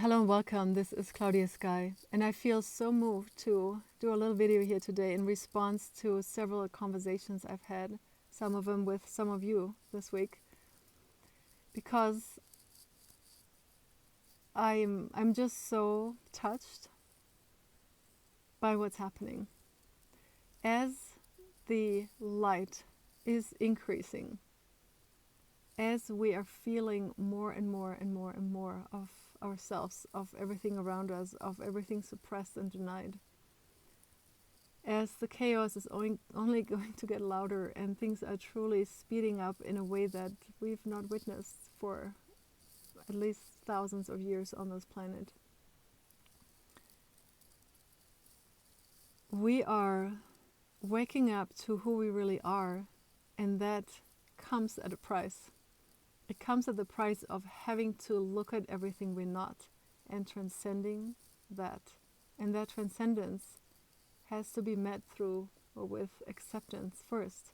Hello and welcome. This is Claudia Sky, and I feel so moved to do a little video here today in response to several conversations I've had, some of them with some of you this week, because I'm just so touched by what's happening. As the light is increasing, as we are feeling more and more and more and more of ourselves, of everything around us, of everything suppressed and denied, as the chaos is only going to get louder and things are truly speeding up in a way that we've not witnessed for at least thousands of years on this planet. We are waking up to who we really are, and that comes at a price. It comes at the price of having to look at everything we're not and transcending that. And that transcendence has to be met through or with acceptance first.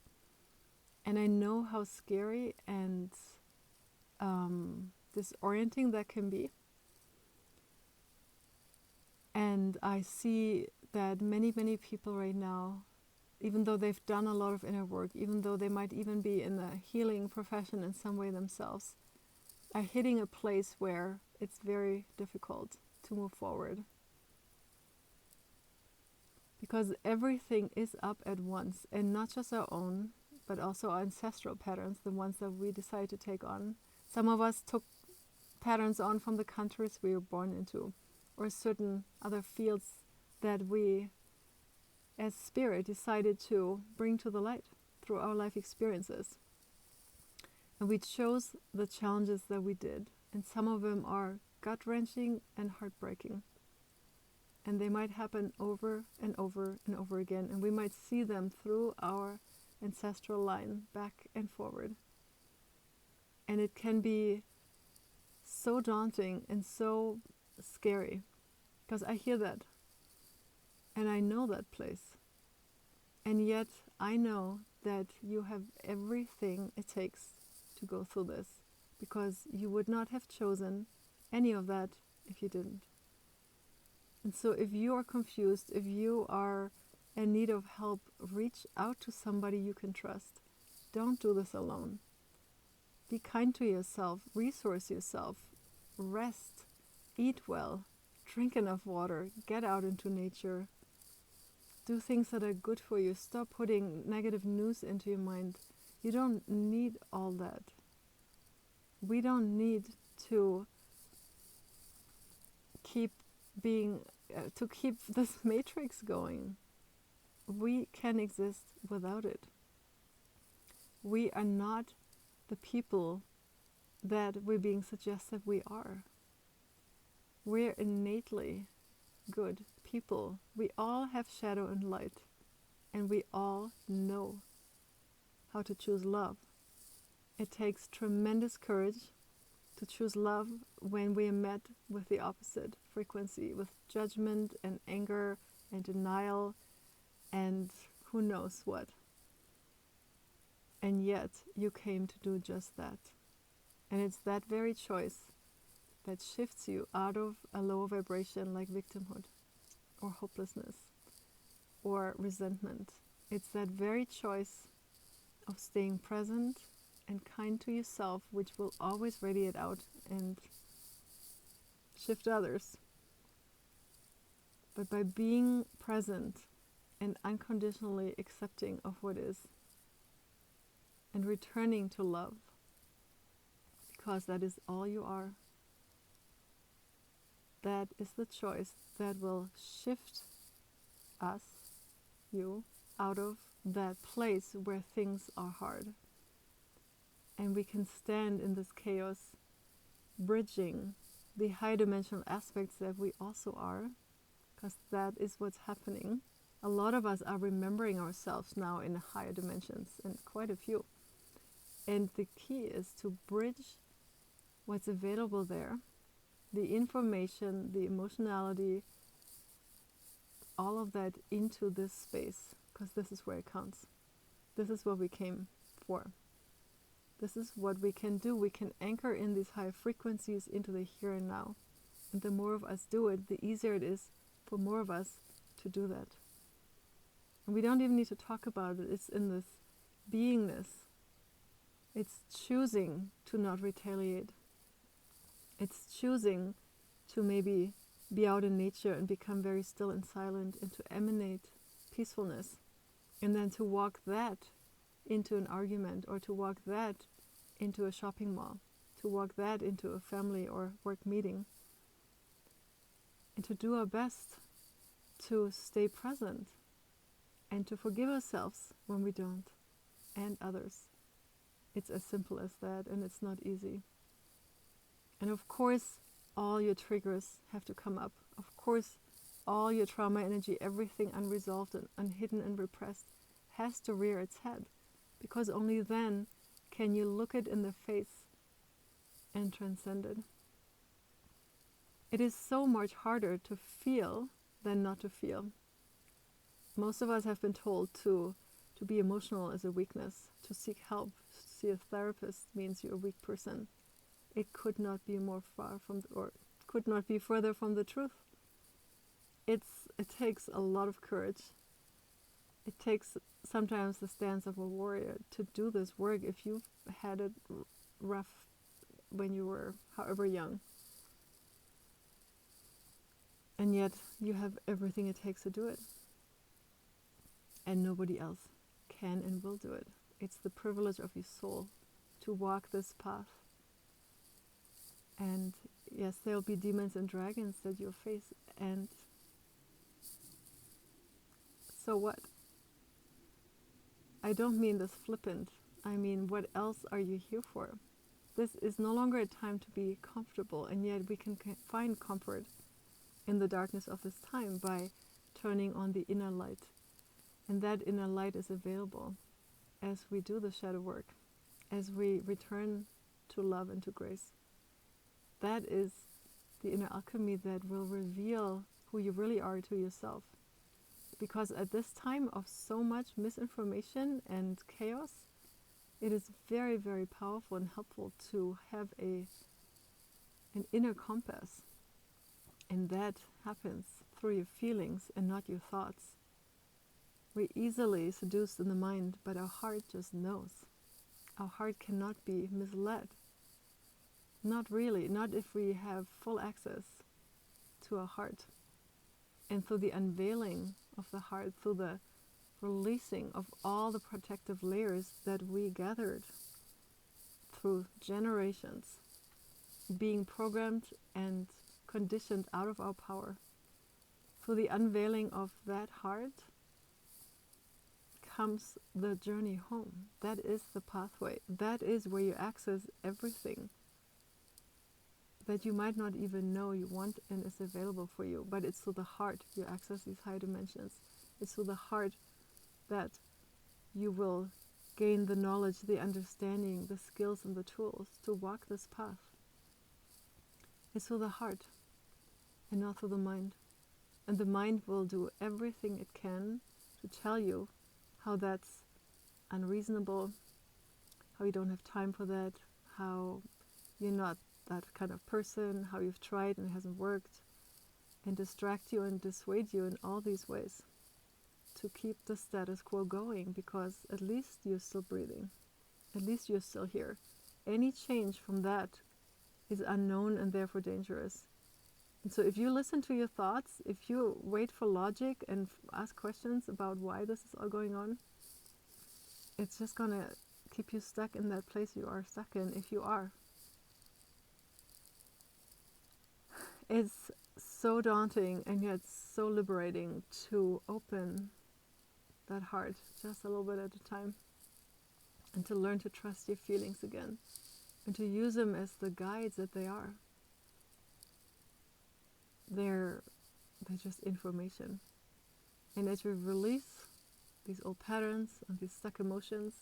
And I know how scary and disorienting that can be. And I see that many people right now, even though they've done a lot of inner work, even though they might even be in a healing profession in some way themselves, are hitting a place where it's very difficult to move forward. Because everything is up at once, and not just our own, but also our ancestral patterns, the ones that we decide to take on. Some of us took patterns on from the countries we were born into, or certain other fields that we as spirit decided to bring to the light through our life experiences. And we chose the challenges that we did, and some of them are gut-wrenching and heartbreaking. And they might happen over and over and over again, and we might see them through our ancestral line back and forward. And it can be so daunting and so scary, because I hear that. And I know that place. And yet I know that you have everything it takes to go through this, because you would not have chosen any of that if you didn't. And so if you are confused, if you are in need of help, reach out to somebody you can trust. Don't do this alone. Be kind to yourself, resource yourself, rest, eat well, drink enough water, get out into nature. Do things that are good for you. Stop putting negative news into your mind. You don't need all that. We don't need to keep this matrix going. We can exist without it. We are not the people that we're being suggested we are. We're innately good people. We all have shadow and light, and we all know how to choose love. It takes tremendous courage to choose love when we are met with the opposite frequency, with judgment and anger and denial and who knows what. And yet you came to do just that. And it's that very choice that shifts you out of a lower vibration like victimhood or hopelessness or resentment. It's that very choice of staying present and kind to yourself, which will always radiate out and shift others. But by being present and unconditionally accepting of what is, and returning to love, because that is all you are, that is the choice that will shift us, you, out of that place where things are hard. And we can stand in this chaos, bridging the high dimensional aspects that we also are, because that is what's happening. A lot of us are remembering ourselves now in higher dimensions, and quite a few. And the key is to bridge what's available there, the information, the emotionality, all of that into this space, because this is where it counts. This is what we came for. This is what we can do. We can anchor in these high frequencies into the here and now. And the more of us do it, the easier it is for more of us to do that. And we don't even need to talk about it. It's in this beingness. It's choosing to not retaliate. It's choosing to maybe be out in nature and become very still and silent and to emanate peacefulness. And then to walk that into an argument, or to walk that into a shopping mall, to walk that into a family or work meeting. And to do our best to stay present and to forgive ourselves when we don't, and others. It's as simple as that, and it's not easy. And of course, all your triggers have to come up. Of course, all your trauma energy, everything unresolved and unhidden and repressed, has to rear its head. Because only then can you look it in the face and transcend it. It is so much harder to feel than not to feel. Most of us have been told to be emotional is a weakness, to seek help, to see a therapist means you're a weak person. It could not be more far from, or could not be further from the truth. It takes a lot of courage. It takes sometimes the stance of a warrior to do this work if you've had it rough when you were however young. And yet you have everything it takes to do it. And nobody else can and will do it. It's the privilege of your soul to walk this path. And yes, there will be demons and dragons that you'll face. And so what? I don't mean this flippant. I mean, what else are you here for? This is no longer a time to be comfortable, and yet we can find comfort in the darkness of this time by turning on the inner light. And that inner light is available as we do the shadow work, as we return to love and to grace. That is the inner alchemy that will reveal who you really are to yourself. Because at this time of so much misinformation and chaos, it is very, very powerful and helpful to have an inner compass. And that happens through your feelings and not your thoughts. We're easily seduced in the mind, but our heart just knows. Our heart cannot be misled. Not really, not if we have full access to our heart. And through the unveiling of the heart, through the releasing of all the protective layers that we gathered through generations, being programmed and conditioned out of our power, through the unveiling of that heart comes the journey home. That is the pathway. That is where you access everything that you might not even know you want and is available for you. But it's through the heart you access these high dimensions. It's through the heart that you will gain the knowledge, the understanding, the skills and the tools to walk this path. It's through the heart and not through the mind. And the mind will do everything it can to tell you how that's unreasonable, how you don't have time for that, how you're not that kind of person, how you've tried and it hasn't worked, and distract you and dissuade you in all these ways to keep the status quo going, because at least you're still breathing, at least you're still here. Any change from that is unknown and therefore dangerous. And so if you listen to your thoughts, if you wait for logic and ask questions about why this is all going on, it's just going to keep you stuck in that place you are stuck in if you are. It's so daunting and yet so liberating to open that heart just a little bit at a time and to learn to trust your feelings again and to use them as the guides that they are. They're just information. And as we release these old patterns and these stuck emotions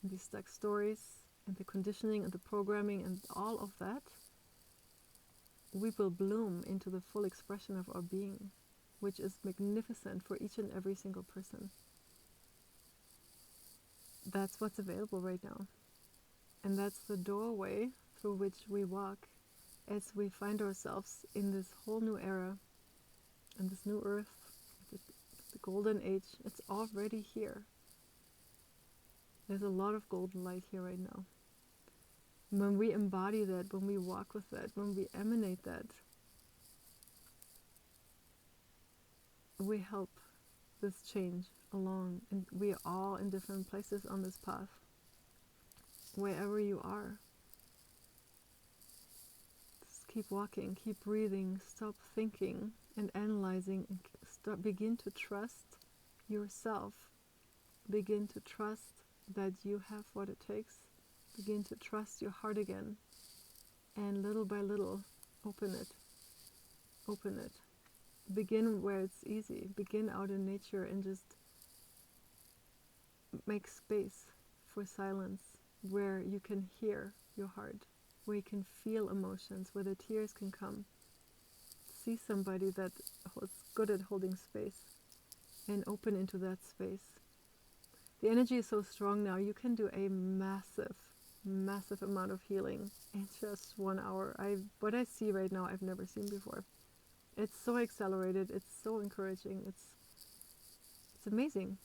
and these stuck stories and the conditioning and the programming and all of that, we will bloom into the full expression of our being, which is magnificent for each and every single person. That's what's available right now. And that's the doorway through which we walk as we find ourselves in this whole new era, in this new earth, the golden age. It's already here. There's a lot of golden light here right now. When we embody that, when we walk with that, when we emanate that, we help this change along. And we are all in different places on this path. Wherever you are, just keep walking, keep breathing, stop thinking and analyzing, and begin to trust yourself. Begin to trust that you have what it takes. Begin to trust your heart again, and little by little open it. Open it. Begin where it's easy. Begin out in nature and just make space for silence, where you can hear your heart, where you can feel emotions, where the tears can come. See somebody that was good at holding space and open into that space. The energy is so strong now, you can do a massive amount of healing in just 1 hour. What I see right now, I've never seen before. It's so accelerated, it's so encouraging, it's amazing,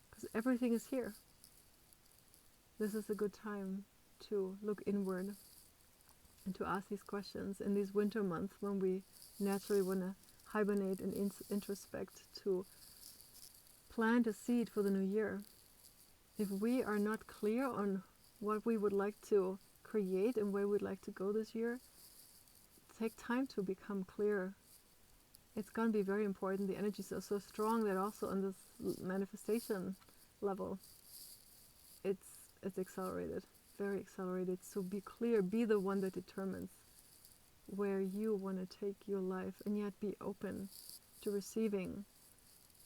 because everything is here. This is a good time to look inward and to ask these questions in these winter months, when we naturally want to hibernate and introspect, to plant a seed for the new year. If we are not clear on what we would like to create and where we'd like to go this year, take time to become clear. It's going to be very important. The energies are so strong that also on this manifestation level, it's accelerated, very accelerated. So be clear, be the one that determines where you want to take your life, and yet be open to receiving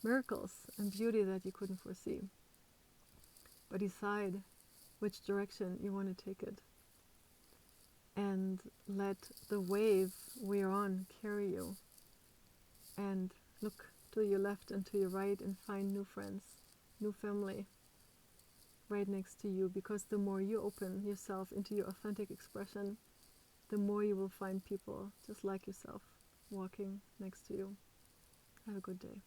miracles and beauty that you couldn't foresee. But decide which direction you want to take it, and let the wave we're on carry you, and look to your left and to your right and find new friends, new family right next to you, because the more you open yourself into your authentic expression, the more you will find people just like yourself walking next to you. Have a good day.